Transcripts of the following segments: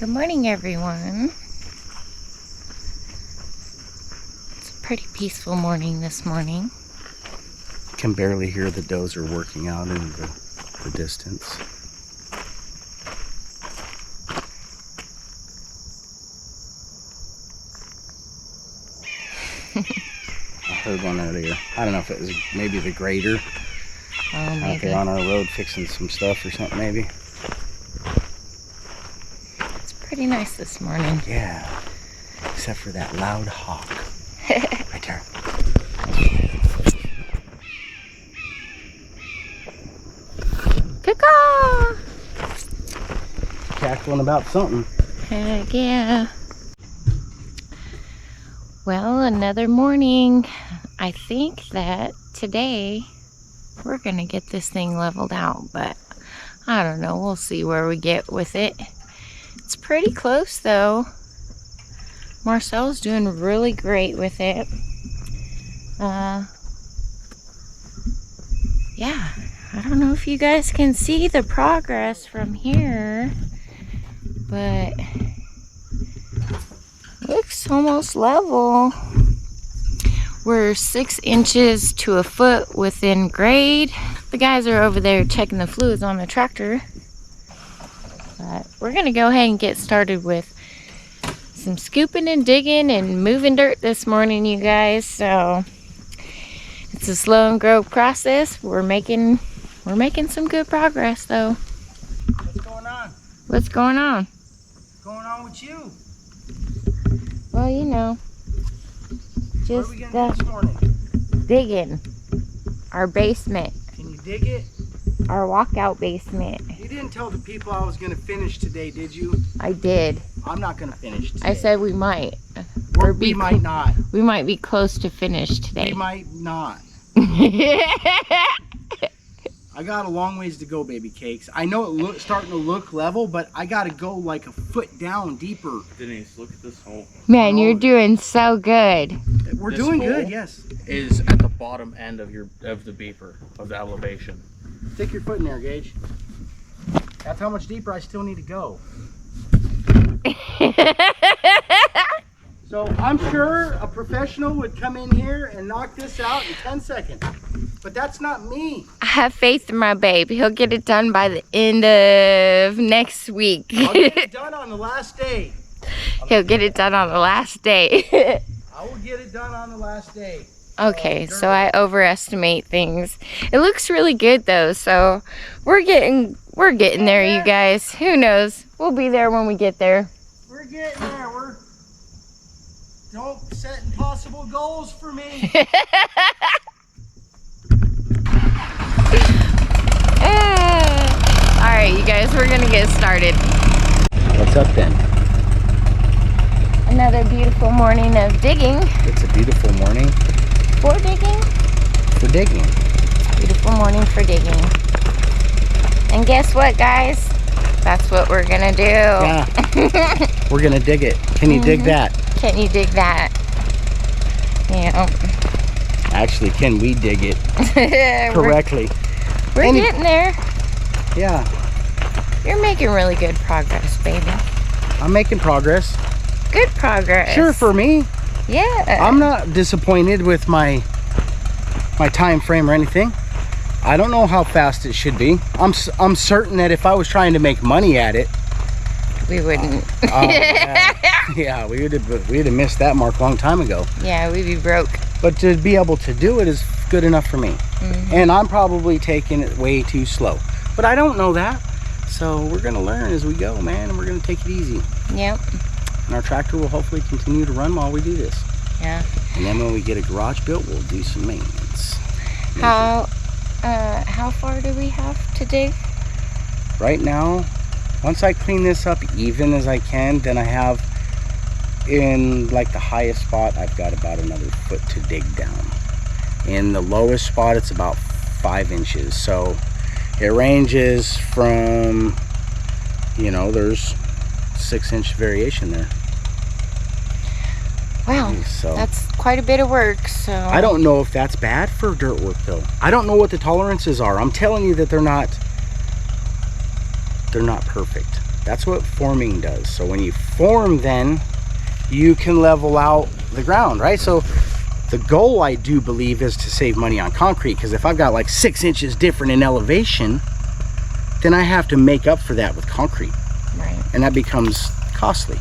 Good morning, everyone. It's a pretty peaceful morning this morning. Can barely hear the dozer working out in the distance. I heard one earlier. I don't know if it was maybe the grader out there on our road fixing some stuff or something maybe. It's pretty nice this morning. Yeah, except for that loud hawk right there. Caw-caw! Cackling about something. Heck yeah. Well, another morning. I think that today we're gonna get this thing leveled out, but I don't know. We'll see where we get with it. It's pretty close though. Marcel's doing really great with it. Yeah, I don't know if you guys can see the progress from here, but looks almost level. We're 6 inches to a foot within grade. The guys are over there checking the fluids on the tractor. But we're gonna go ahead and get started with some scooping and digging and moving dirt this morning, you guys. So it's a slow and grow process. We're making some good progress though. What's going on? What's going on? What's going on with you? Well, you know, just what are we gonna do this morning? digging our basement, Can you dig it? our walkout basement. You didn't tell the people I was gonna finish today, did you? I did. I'm not gonna finish today. I said we might. We might not. We might be close to finish today. We might not. I got a long ways to go, baby cakes. I know it's starting to look level, but I gotta go like a foot down deeper. Denise, look at this hole. Man, you're doing so good. We're This doing hole good, yes. Is at the bottom end of the beeper of the elevation. Stick your foot in there, Gage. That's how much deeper I still need to go. So I'm sure a professional would come in here and knock this out in 10 seconds. But that's not me. I have faith in my babe. He'll get it done by the end of next week. I'll get it done on the last day. He'll get it done on the last day. I will get it done on the last day. Okay, so I overestimate things. It looks really good though, so we're getting there, you guys. Who knows? We'll be there when we get there. We're getting there. Don't set impossible goals for me. Alright, you guys, we're gonna get started. What's up then? Another beautiful morning of digging. It's a beautiful morning For digging? for digging. Beautiful morning for digging. And guess what, guys? That's what we're gonna do. Yeah. We're gonna dig it. Can you dig that? Can you dig that? Yeah. Actually, can we dig it correctly? We're getting there. Yeah. You're making really good progress, baby. I'm making progress. Good progress. Sure, for me. Yeah. I'm not disappointed with my time frame or anything. I don't know how fast it should be. I'm certain that if I was trying to make money at it, we wouldn't. yeah, we would have missed that mark a long time ago. Yeah, we'd be broke. But to be able to do it is good enough for me. Mm-hmm. And I'm probably taking it way too slow. But I don't know that. So we're gonna learn as we go, man, and we're gonna take it easy. Yep. And our tractor will hopefully continue to run while we do this. Yeah. And then when we get a garage built, we'll do some maintenance. How far do we have to dig? Right now, once I clean this up even as I can, then I have in like the highest spot, I've got about another foot to dig down. In the lowest spot, it's about 5 inches. So it ranges from, you know, there's 6-inch variation there. Wow, So that's quite a bit of work. So I don't know if that's bad for dirt work though. I don't know what the tolerances are. I'm telling you that they're not perfect. That's what forming does. So when you form, then you can level out the ground, right? So the goal, I do believe, is to save money on concrete, because if I've got like 6 inches different in elevation, then I have to make up for that with concrete. Right. And that becomes costly.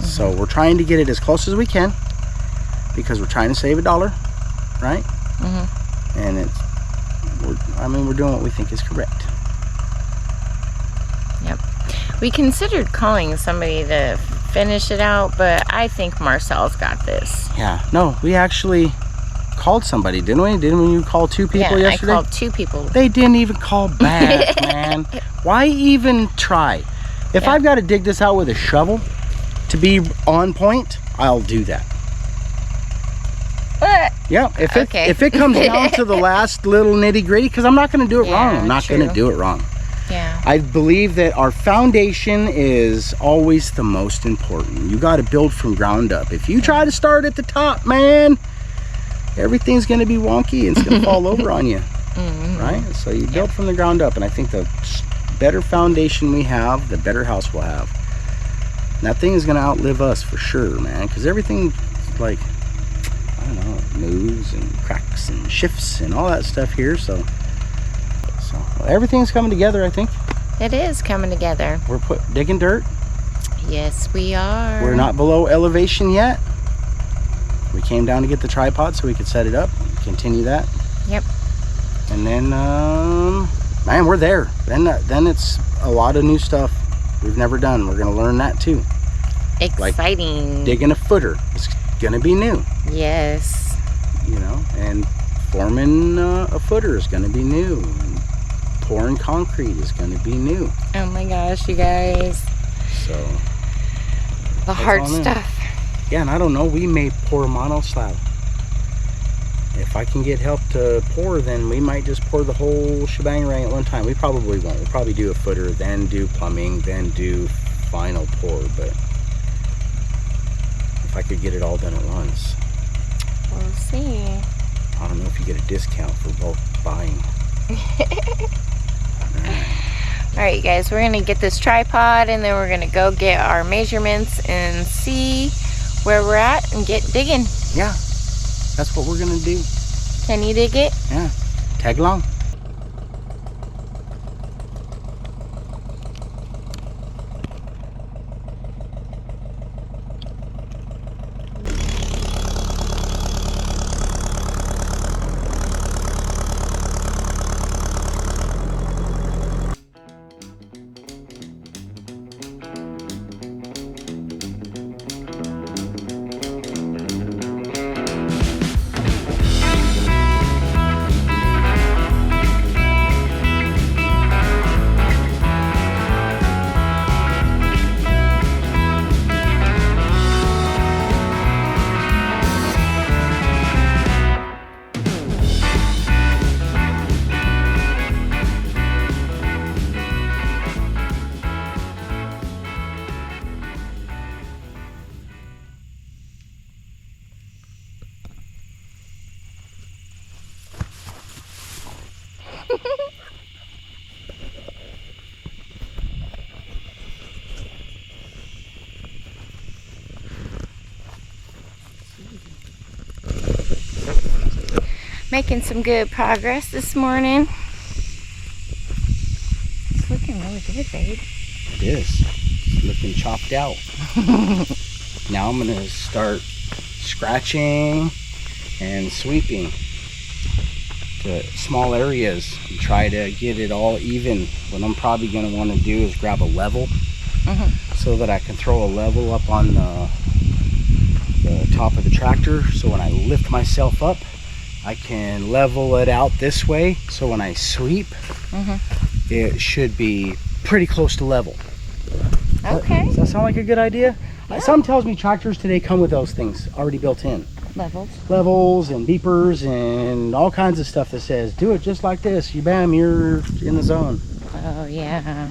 So we're trying to get it as close as we can, because we're trying to save $1, right? And we're doing what we think is correct. Yep. We considered calling somebody to finish it out, but I think Marcel's got this. Yeah. No, we actually called somebody, didn't we? Didn't you call 2 people yesterday? I called 2 people. They didn't even call back, man. Why even try? If I've got to dig this out with a shovel to be on point, I'll do that. Yeah, if it comes down to the last little nitty gritty, because I'm not going to do it wrong. I'm not going to do it wrong. Yeah. I believe that our foundation is always the most important. You got to build from ground up. If you try to start at the top, man, everything's going to be wonky and it's going to fall over on you. Right? So you build from the ground up, and I think the better foundation we have, the better house we'll have. And that thing is going to outlive us for sure, man, because everything, like, I don't know, moves and cracks and shifts and all that stuff here. So everything's coming together, I think. It is coming together. We're digging dirt. Yes, we are. We're not below elevation yet. We came down to get the tripod so we could set it up, continue that. Yep. And then, man, we're there. Then it's a lot of new stuff we've never done. We're going to learn that too. Exciting. Like digging a footer. It's going to be new. Yes. You know, and forming a footer is going to be new. And pouring concrete is going to be new. Oh my gosh, you guys. So. The hard stuff. Yeah, and I don't know, we may pour a mono slab. If I can get help to pour, then we might just pour the whole shebang right at one time. We probably won't. We'll probably do a footer, then do plumbing, then do final pour. But if I could get it all done at once. We'll see. I don't know if you get a discount for bulk buying. All right, you guys, we're gonna get this tripod, and then we're gonna go get our measurements and see where we're at and get digging. Yeah, that's what we're gonna do. Can you dig it? Yeah, tag along. Making some good progress this morning. It's looking really good, babe. It is. It's looking chopped out. Now I'm going to start scratching and sweeping to small areas and try to get it all even. What I'm probably going to want to do is grab a level so that I can throw a level up on the top of the tractor, so when I lift myself up I can level it out this way, so when I sweep it should be pretty close to level. Okay. Does that sound like a good idea? Yeah. Something tells me tractors today come with those things already built in. Levels and beepers and all kinds of stuff that says, do it just like this. You bam, you're in the zone. Oh yeah.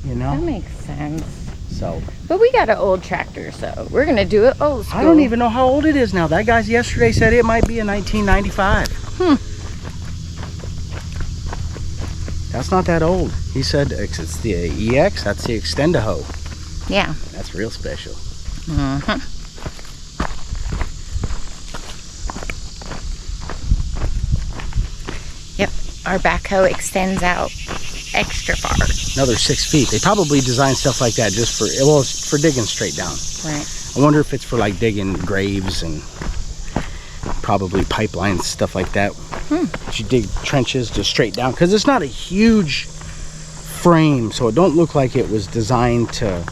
You know? That makes sense. So. But we got an old tractor, so we're gonna do it old school. I don't even know how old it is now. That guy yesterday said it might be a 1995. That's not that old. He said it's the EX, that's the Extend-A-Hoe. Yeah. That's real special. Mm-hmm. Yep, our backhoe extends out extra far. Another 6 feet. They probably design stuff like that just for, well, it's for digging straight down. Right. I wonder if it's for like digging graves and probably pipelines, stuff like that. You dig trenches just straight down, because it's not a huge frame, so it don't look like it was designed to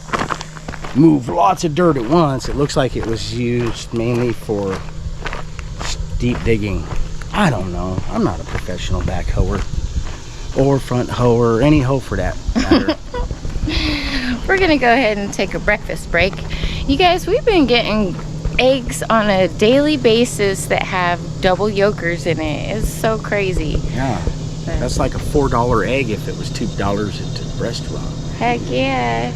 move lots of dirt at once. It looks like it was used mainly for deep digging. I don't know. I'm not a professional backhoer or front hoer, or any hoe for that matter. We're gonna go ahead and take a breakfast break. You guys, we've been getting eggs on a daily basis that have double yolkers in it. It's so crazy. Yeah, that's like a $4 egg if it was $2 at the restaurant. Heck yeah.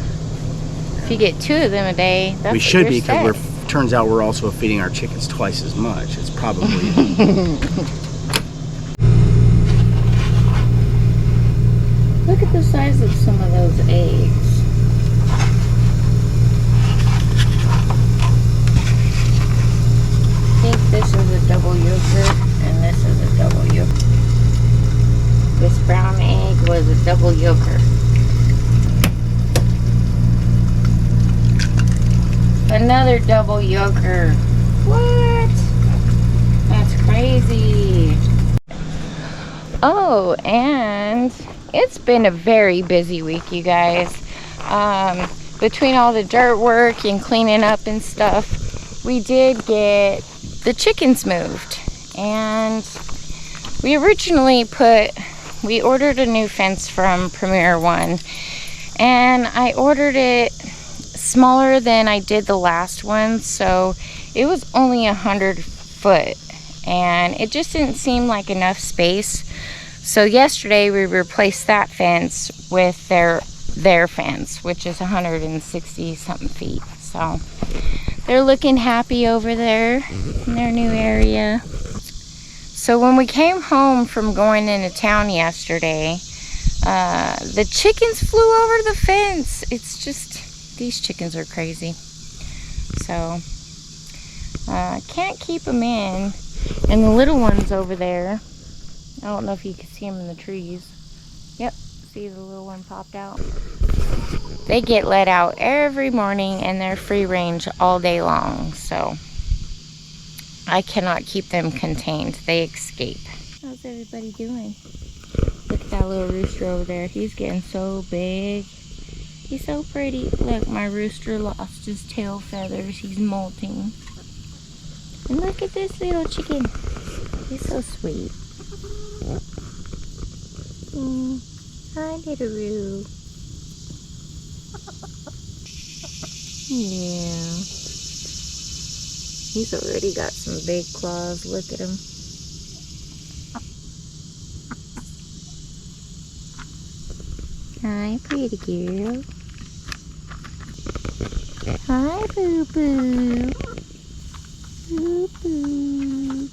If you get 2 of them a day, that's We should be, set. because turns out we're also feeding our chickens twice as much. It's probably Look at the size of some of those eggs. I think this is a double yolker and this is a double yolker. This brown egg was a double yolker. Another double yolker. What? That's crazy. Oh, and it's been a very busy week, you guys. Between all the dirt work and cleaning up and stuff, we did get the chickens moved. And we originally we ordered a new fence from Premier One, and I ordered it smaller than I did the last one, so it was only 100 foot, and it just didn't seem like enough space. So yesterday we replaced that fence with their fence, which is 160 something feet. So they're looking happy over there in their new area. So when we came home from going into town yesterday, the chickens flew over the fence. It's just, these chickens are crazy. So can't keep them in. And the little ones over there, I don't know if you can see them in the trees. Yep, see the little one popped out. They get let out every morning and they're free range all day long. So I cannot keep them contained. They escape. How's everybody doing? Look at that little rooster over there. He's getting so big. He's so pretty. Look, my rooster lost his tail feathers. He's molting. And look at this little chicken. He's so sweet. Hi, little Roo. Yeah. He's already got some big claws. Look at him. Hi, pretty girl. Hi, Boo Boo. Boo Boo.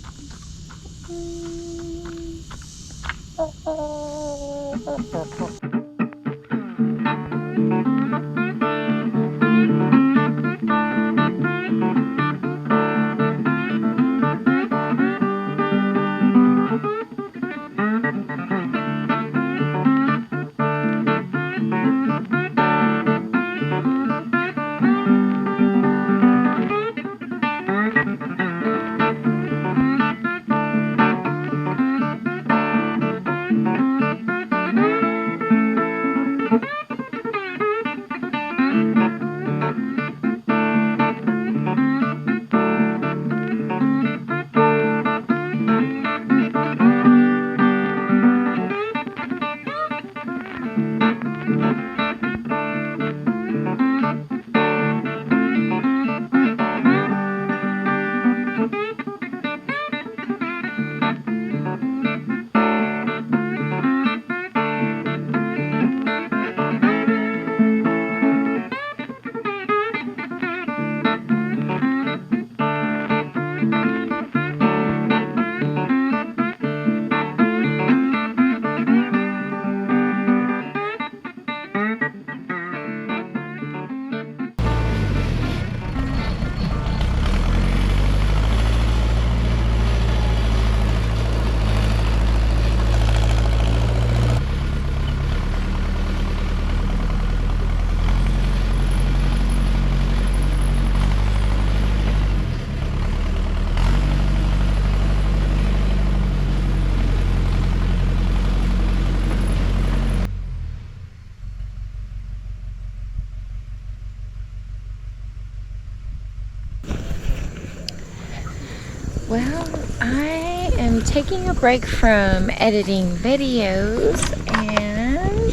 Well, I am taking a break from editing videos and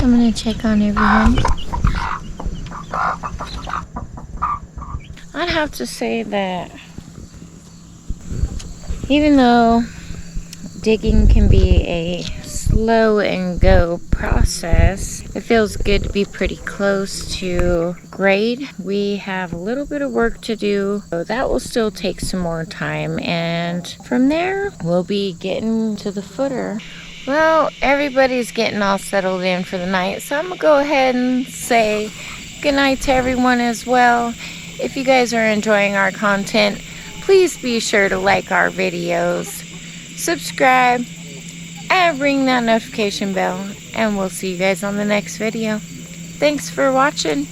I'm gonna check on everyone. I'd have to say that even though digging can be a slow and go process, it feels good to be pretty close to grade. We have a little bit of work to do, so that will still take some more time, and from there we'll be getting to the footer. Well, everybody's getting all settled in for the night, so I'm gonna go ahead and say good night to everyone as well. If you guys are enjoying our content, please be sure to like our videos, subscribe, and ring that notification bell, and we'll see you guys on the next video. Thanks for watching.